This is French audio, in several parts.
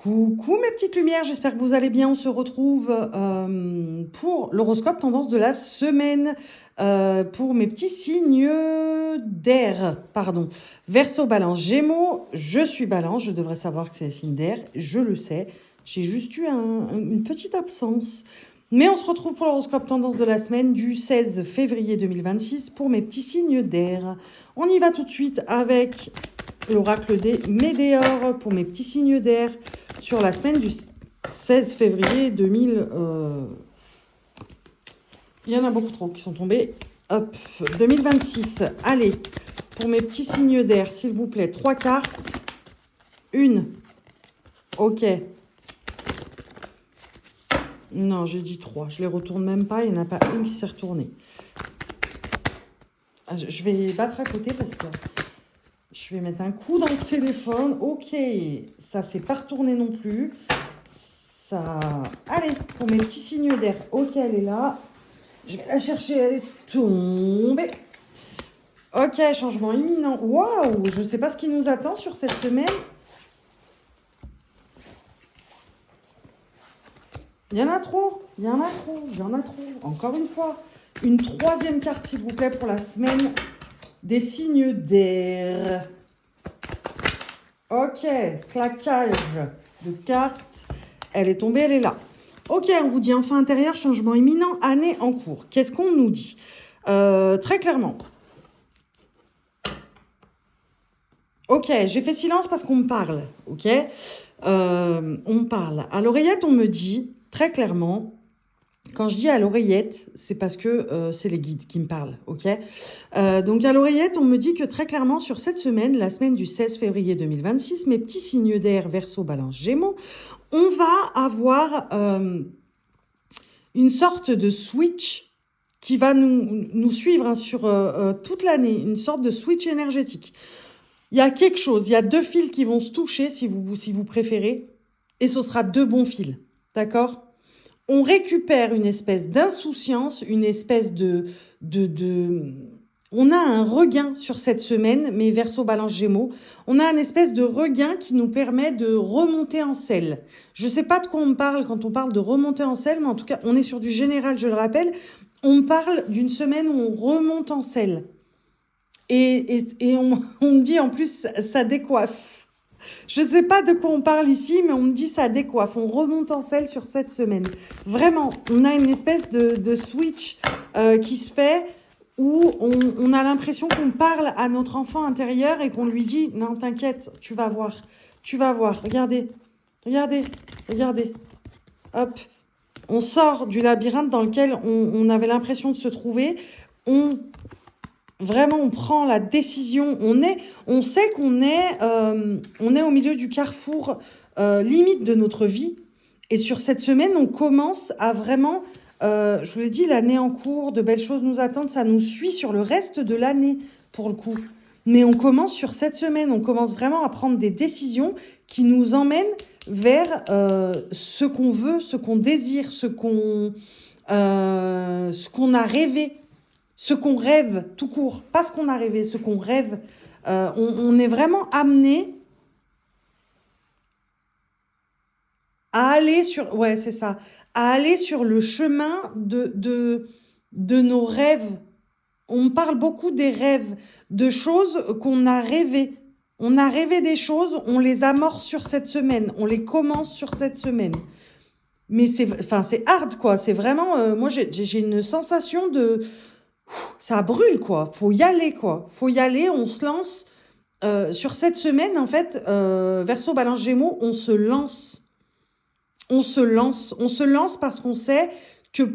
Coucou mes petites lumières, j'espère que vous allez bien. On se retrouve pour l'horoscope tendance de la semaine pour mes petits signes d'air. Pardon. Verseau, Balance, Gémeaux. Je suis Balance, je devrais savoir que c'est les signes d'air, je le sais. J'ai juste eu une petite absence. Mais on se retrouve pour l'horoscope tendance de la semaine du 16 février 2026 pour mes petits signes d'air. On y va tout de suite avec l'oracle des Météores pour mes petits signes d'air sur la semaine du 16 février 2000. Il y en a beaucoup trop qui sont tombés. Hop, 2026. Allez, pour mes petits signes d'air, s'il vous plaît, 3 cartes. Une. Ok. Non, j'ai dit 3. Je les retourne même pas. Il n'y en a pas une qui s'est retournée. Je vais battre à côté parce que je vais mettre un coup dans le téléphone. Ok, ça s'est pas retourné non plus. Ça... Allez, pour mes petits signes d'air. Ok, elle est là. Je vais la chercher, elle est tombée. Ok, changement imminent. Waouh, je ne sais pas ce qui nous attend sur cette semaine. Il y en a trop, il y en a trop, il y en a trop. Encore une fois, une troisième carte, s'il vous plaît, pour la semaine des signes d'air. Ok, claquage de cartes. Elle est tombée, elle est là. Ok, on vous dit enfin intérieur, changement imminent, année en cours. Qu'est-ce qu'on nous dit très clairement. Ok, j'ai fait silence parce qu'on me parle, ok on me parle. À l'oreillette, on me dit très clairement, quand je dis à l'oreillette, c'est parce que c'est les guides qui me parlent, ok donc à l'oreillette, on me dit que très clairement, sur cette semaine, la semaine du 16 février 2026, mes petits signes d'air, Verseau, Balance, Gémeaux, on va avoir une sorte de switch qui va nous suivre sur toute l'année, une sorte de switch énergétique. Il y a quelque chose, il y a 2 fils qui vont se toucher, si vous préférez, et ce sera 2 bons fils, d'accord? On récupère une espèce d'insouciance, une espèce On a un regain sur cette semaine, mes Verseau, Balance, Gémeaux. On a une espèce de regain qui nous permet de remonter en selle. Je ne sais pas de quoi on parle quand on parle de remonter en selle, mais en tout cas, on est sur du général, je le rappelle. On parle d'une semaine où on remonte en selle. Et on me dit en plus, ça décoiffe. Je ne sais pas de quoi on parle ici, mais on me dit ça décoiffe. On remonte en selle sur cette semaine. Vraiment, on a une espèce de switch qui se fait où on a l'impression qu'on parle à notre enfant intérieur et qu'on lui dit « Non, t'inquiète, tu vas voir. Tu vas voir. Regardez. Regardez. Regardez. Hop. » On sort du labyrinthe dans lequel on avait l'impression de se trouver. Vraiment, on prend la décision. On sait qu'on est au milieu du carrefour limite de notre vie. Et sur cette semaine, on commence à vraiment, je vous l'ai dit, l'année en cours, de belles choses nous attendent. Ça nous suit sur le reste de l'année, pour le coup. Mais on commence sur cette semaine. On commence vraiment à prendre des décisions qui nous emmènent vers ce qu'on veut, ce qu'on désire, ce qu'on a rêvé. Ce qu'on rêve, tout court, pas ce qu'on a rêvé, ce qu'on rêve, on est vraiment amené à aller sur, ouais, c'est ça, à aller sur le chemin de nos rêves. On parle beaucoup des rêves, de choses qu'on a rêvées. On a rêvé des choses, on les amorce sur cette semaine, on les commence sur cette semaine. Mais c'est hard, quoi. C'est vraiment, moi, j'ai une sensation de... Ça brûle, quoi. Faut y aller, quoi. Faut y aller, on se lance. Sur cette semaine, en fait, Verseau, Balance, Gémeaux, on se lance. On se lance. On se lance parce qu'on sait que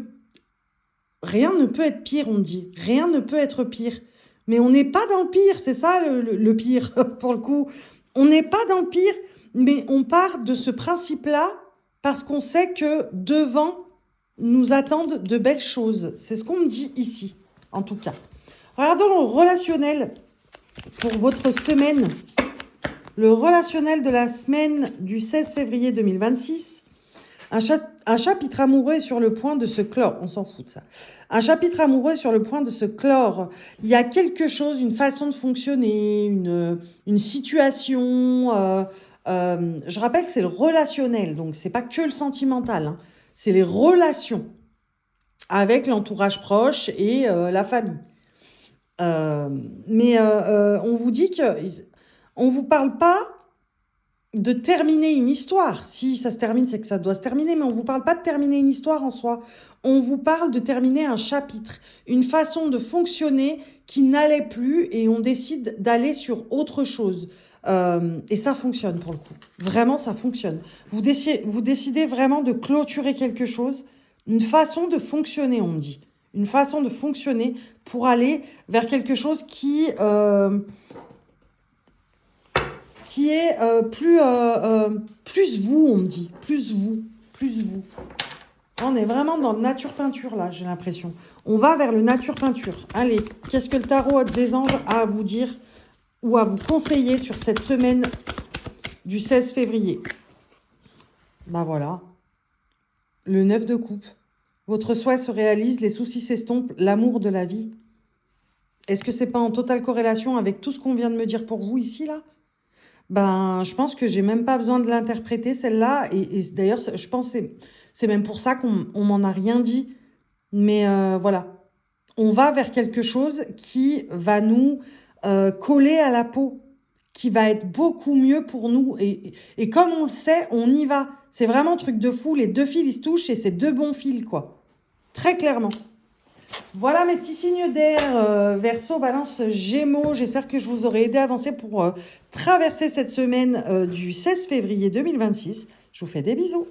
rien ne peut être pire, on dit. Rien ne peut être pire. Mais on n'est pas dans le pire, c'est ça le pire, pour le coup. On n'est pas dans le pire, mais on part de ce principe-là parce qu'on sait que devant nous attendent de belles choses. C'est ce qu'on me dit ici, en tout cas. Regardons le relationnel pour votre semaine. Le relationnel de la semaine du 16 février 2026. Un chapitre amoureux est sur le point de se clore. On s'en fout de ça. Un chapitre amoureux est sur le point de se clore. Il y a quelque chose, une façon de fonctionner, une situation Je rappelle que c'est le relationnel, donc c'est pas que le sentimental, hein. C'est les relations avec l'entourage proche et la famille. Mais on vous dit que on vous parle pas de terminer une histoire. Si ça se termine, c'est que ça doit se terminer, mais on vous parle pas de terminer une histoire en soi. On vous parle de terminer un chapitre, une façon de fonctionner qui n'allait plus et on décide d'aller sur autre chose. Et ça fonctionne pour le coup. Vraiment, ça fonctionne. Vous décidez vraiment de clôturer quelque chose, une façon de fonctionner, on me dit. Une façon de fonctionner pour aller vers quelque chose qui est plus vous, on me dit. Plus vous. Plus vous. On est vraiment dans le nature peinture, là, j'ai l'impression. On va vers le nature peinture. Allez, qu'est-ce que le tarot des anges a à vous dire ou à vous conseiller sur cette semaine du 16 février? Ben voilà. Le 9 de coupe. Votre souhait se réalise, les soucis s'estompent, l'amour de la vie. Est-ce que c'est pas en totale corrélation avec tout ce qu'on vient de me dire pour vous ici, là? Ben, je pense que j'ai même pas besoin de l'interpréter, celle-là. Et d'ailleurs, je pense que c'est même pour ça qu'on m'en a rien dit. Mais voilà. On va vers quelque chose qui va nous coller à la peau, qui va être beaucoup mieux pour nous. Et comme on le sait, on y va. C'est vraiment un truc de fou. Les deux fils, ils se touchent et c'est deux bons fils, quoi. Très clairement. Voilà mes petits signes d'air, Verseau, Balance, Gémeaux. J'espère que je vous aurai aidé à avancer pour traverser cette semaine du 16 février 2026. Je vous fais des bisous.